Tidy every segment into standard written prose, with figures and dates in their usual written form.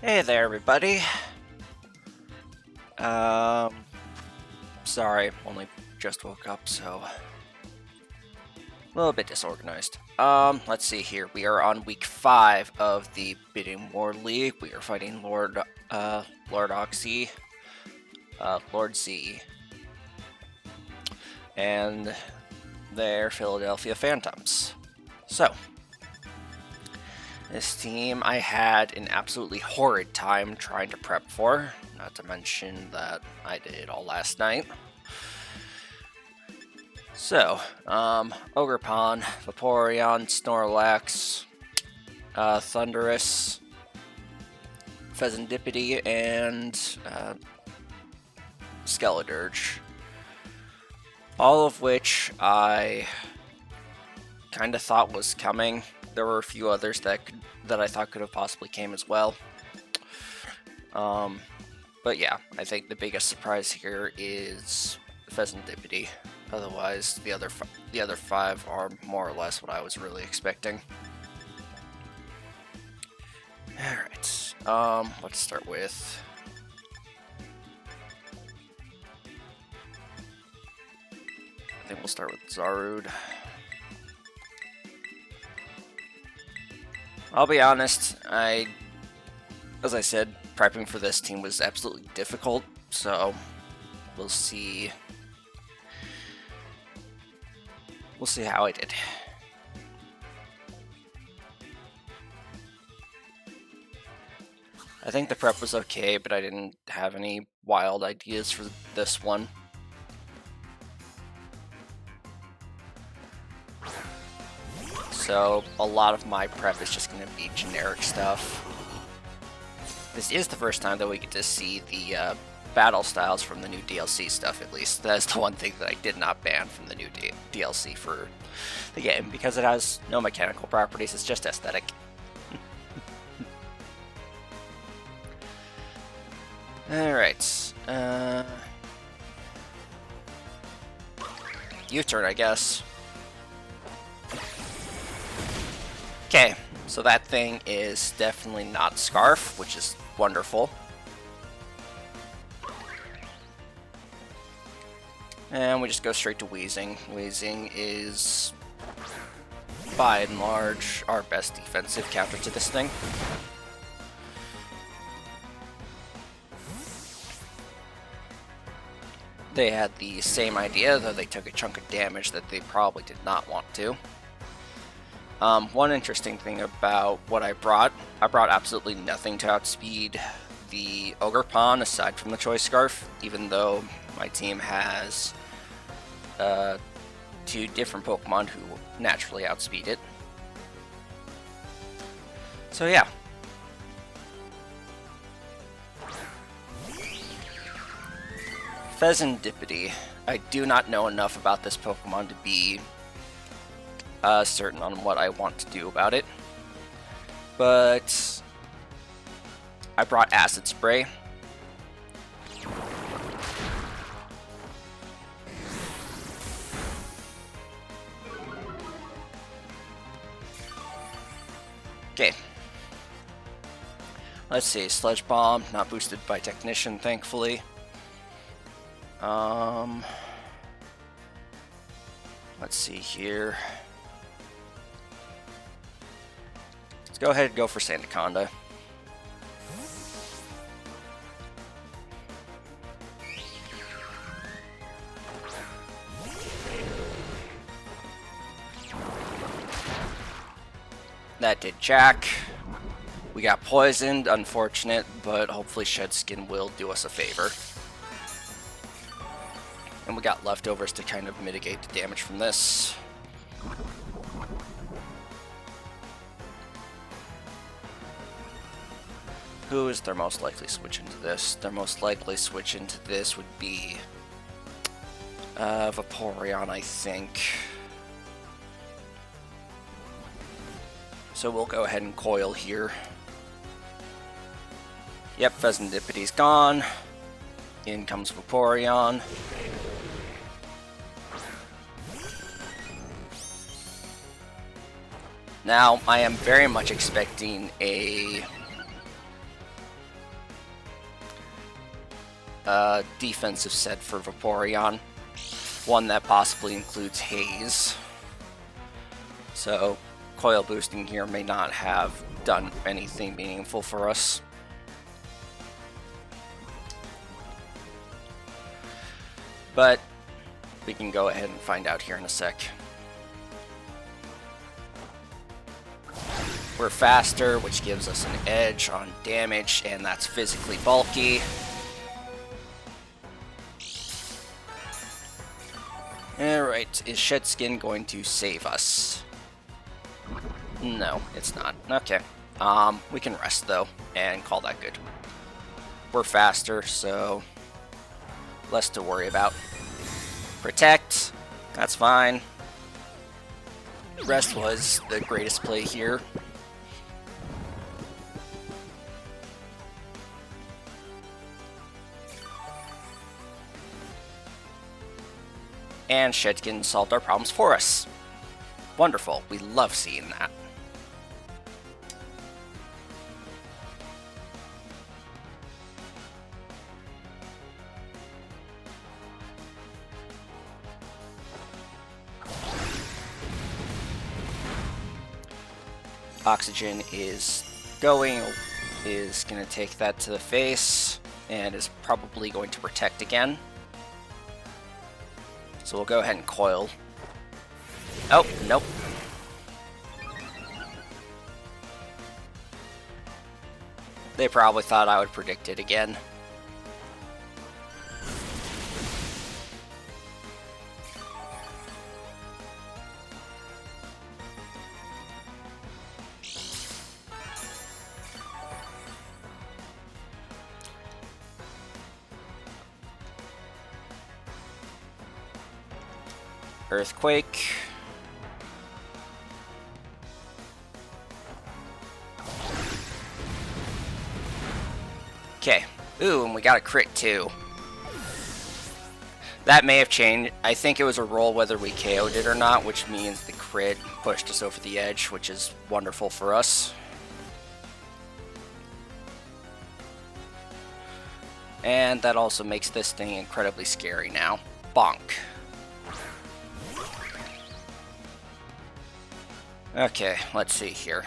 Hey there, everybody. Um, Sorry, only just woke up, so a little bit disorganized. Let's see here. We are on week 5 of the Bidding War League. We are fighting lordxie, lordxie, and their Philadelphia Phantumps. So, this team I had an absolutely horrid time trying to prep for, not to mention that I did it all last night. So, Ogerpon, Vaporeon, Snorlax, Thundurus, Pheasantipity, and Skeledirge. All of which I kind of thought was coming. There were a few others that I thought could have possibly came as well. But yeah, I think the biggest surprise here is Pheasantipity. Otherwise, the other 5 are more or less what I was really expecting. Alright, let's start with... I think we'll start with Zarude. I'll be honest, as I said, prepping for this team was absolutely difficult, so we'll see. We'll see how I did. I think the prep was okay, but I didn't have any wild ideas for this one. So a lot of my prep is just going to be generic stuff. This is the first time that we get to see the battle styles from the new DLC stuff, at least. That's the one thing that I did not ban from the new DLC for the game, because it has no mechanical properties, it's just aesthetic. Alright. U-turn, I guess. Okay, so that thing is definitely not Scarf, which is wonderful. And we just go straight to Wheezing. Wheezing is, by and large, our best defensive counter to this thing. They had the same idea, though they took a chunk of damage that they probably did not want to. One interesting thing about what I brought absolutely nothing to outspeed the Ogerpon aside from the Choice Scarf, even though my team has 2 different Pokemon who naturally outspeed it. So yeah. Pheasantipity. I do not know enough about this Pokemon to be certain on what I want to do about it. But I brought Acid Spray. Okay. Let's see, Sludge Bomb, not boosted by Technician, thankfully. Let's see here. Let's go ahead and go for Sandaconda. That did jack. We got poisoned, unfortunate, but hopefully Shed Skin will do us a favor. And we got leftovers to kind of mitigate the damage from this. Who is their most likely switch into this? Their most likely switch into this would be Vaporeon, I think. So we'll go ahead and coil here. Yep, Pheasantipity's gone. In comes Vaporeon. Now, I am very much expecting a defensive set for Vaporeon. One that possibly includes Haze. So coil boosting here may not have done anything meaningful for us. But we can go ahead and find out here in a sec. We're faster, which gives us an edge on damage, and that's physically bulky. Alright, is Shed Skin going to save us? No, it's not. Okay. We can rest though, and call that good. We're faster, so less to worry about. Protect, that's fine. Rest was the greatest play here. And Shedkin solved our problems for us. Wonderful, we love seeing that. Oxygen is going to take that to the face, and is probably going to protect again. So we'll go ahead and coil. Oh, nope. They probably thought I would predict it again. Earthquake. Okay. Ooh, and we got a crit too. That may have changed. I think it was a roll whether we KO'd it or not, which means the crit pushed us over the edge, which is wonderful for us. And that also makes this thing incredibly scary now. Bonk. Okay, let's see here.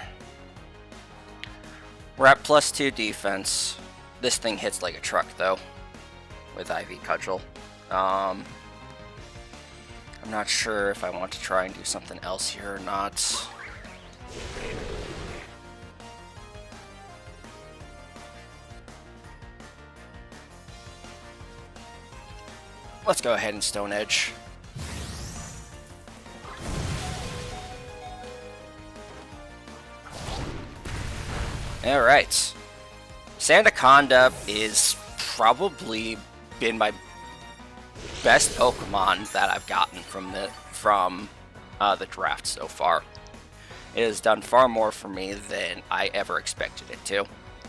We're at +2 defense. This thing hits like a truck, though, with IV Cudgel. I'm not sure if I want to try and do something else here or not. Let's go ahead and Stone Edge. Alright. Sandaconda is probably been my best Pokemon that I've gotten from the draft so far. It has done far more for me than I ever expected it to.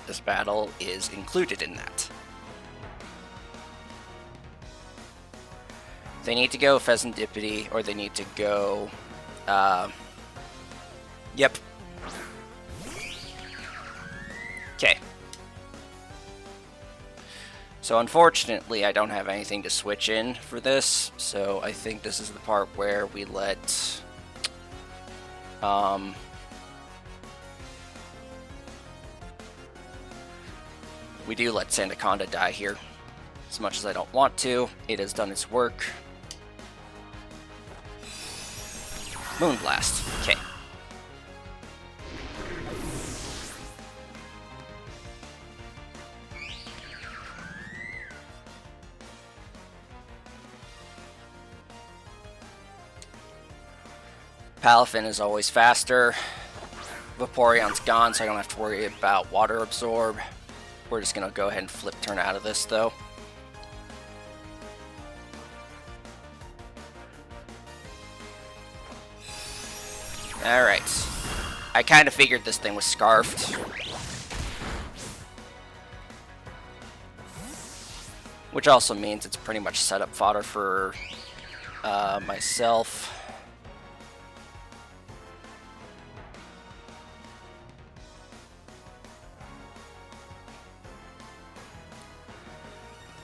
This battle is included in that. They need to go Pheasantipity, or they need to go... Yep. Okay. So unfortunately, I don't have anything to switch in for this, so I think this is the part where we let... we do let Sandaconda die here. As much as I don't want to, it has done its work. Moonblast. Okay. Palafin is always faster. Vaporeon's gone, so I don't have to worry about Water Absorb. We're just going to go ahead and flip turn out of this, though. Alright. I kind of figured this thing was scarfed. Which also means it's pretty much setup fodder for myself.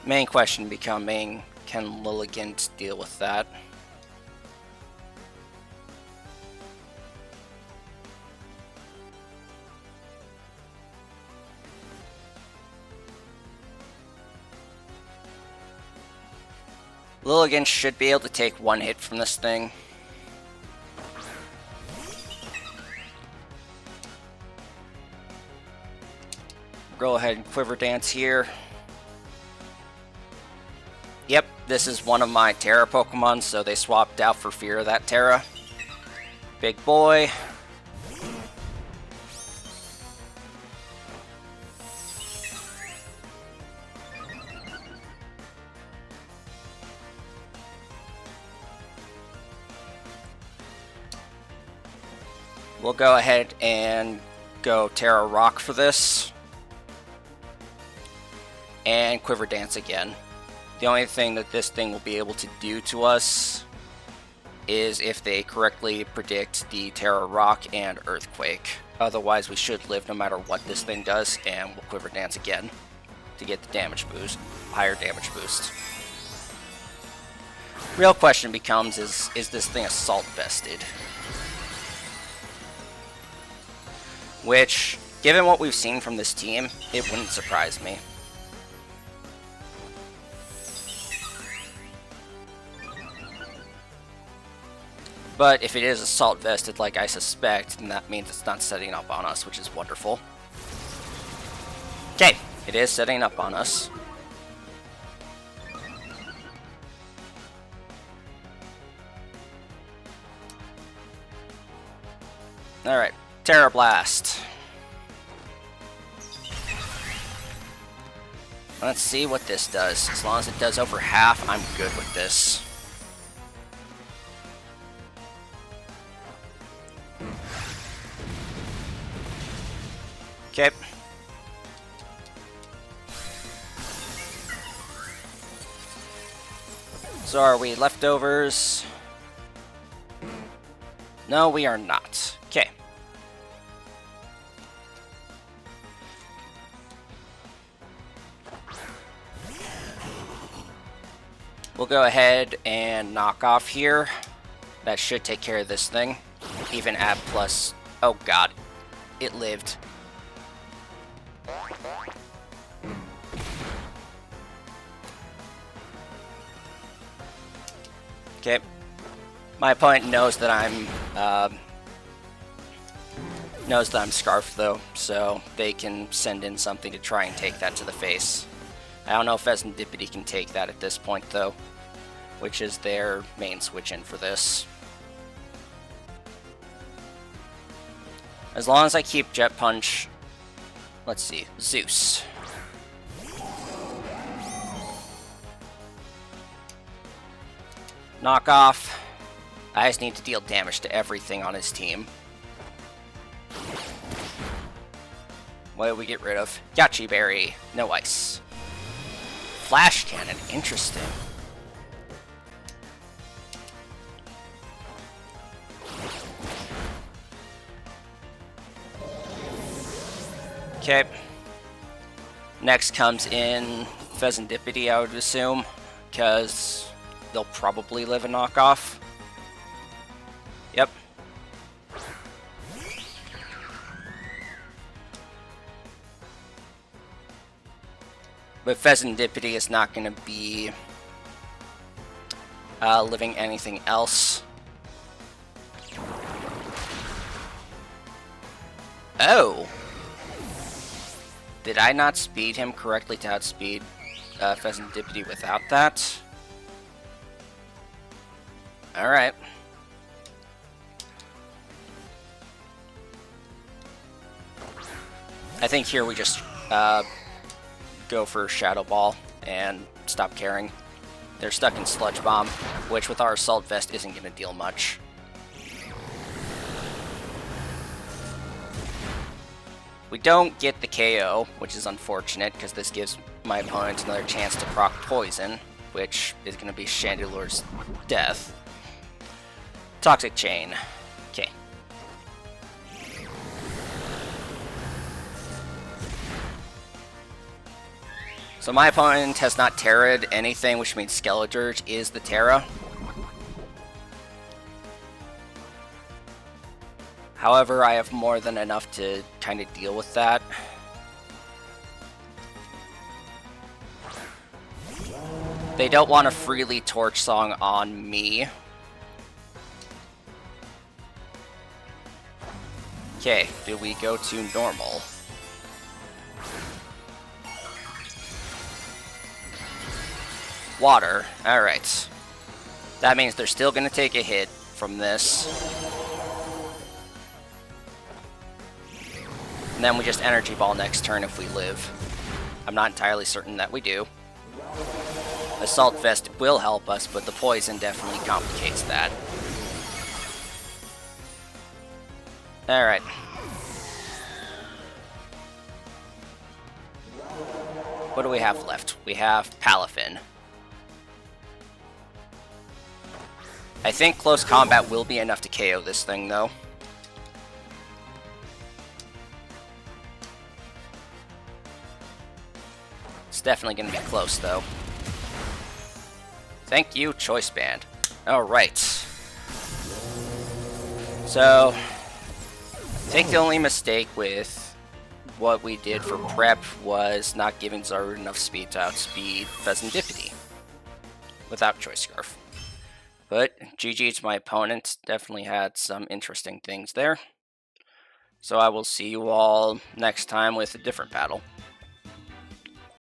Main question becoming, can Lilligant deal with that? Lilligant should be able to take one hit from this thing. Go ahead and Quiver Dance here. Yep, this is one of my Terra Pokemon, so they swapped out for fear of that Terra. Big boy. We'll go ahead and go Terra Rock for this. And Quiver Dance again. The only thing that this thing will be able to do to us is if they correctly predict the Terra Rock and Earthquake. Otherwise, we should live no matter what this thing does, and we'll Quiver Dance again to get the damage boost, higher damage boost. Real question becomes, is this thing Assault Vested? Which, given what we've seen from this team, it wouldn't surprise me. But if it is Assault Vested like I suspect, then that means it's not setting up on us, which is wonderful. Okay, it is setting up on us. Alright, Terra Blast. Let's see what this does. As long as it does over half, I'm good with this. Okay. So are we leftovers? No, we are not. Okay. We'll go ahead and knock off here. That should take care of this thing. Even add plus... Oh god. It lived. Okay. My opponent knows that I'm Scarfed though, so they can send in something to try and take that to the face. I don't know if Pheasantipity can take that at this point though, which is their main switch in for this. As long as I keep Jet Punch, let's see, Zeus. Knock off. I just need to deal damage to everything on his team. What did we get rid of? Yachi Berry. No ice. Flash Cannon. Interesting. Okay. Next comes in Pheasantipity, I would assume, because they'll probably live a knockoff. Yep. But Pheasantipity is not going to be living anything else. Oh! Did I not speed him correctly to outspeed Pheasantipity without that? Alright. I think here we just go for Shadow Ball and stop caring. They're stuck in Sludge Bomb, which with our Assault Vest isn't going to deal much. We don't get the KO, which is unfortunate, because this gives my opponent another chance to proc Poison, which is going to be Chandelure's death. Toxic Chain. Okay. So my opponent has not Terra'd anything, which means Skeledirge is the Terra. However, I have more than enough to kind of deal with that. They don't want to freely Torch Song on me. Okay, do we go to normal? Water, alright. That means they're still going to take a hit from this. And then we just Energy Ball next turn if we live. I'm not entirely certain that we do. Assault Vest will help us, but the poison definitely complicates that. Alright. What do we have left? We have Palafin. I think close combat will be enough to KO this thing, though. It's definitely going to be close, though. Thank you, Choice Band. Alright. So, I think the only mistake with what we did for prep was not giving Zarude enough speed to outspeed Pheasantipity without Choice Scarf. But GG to my opponent, definitely had some interesting things there. So I will see you all next time with a different battle.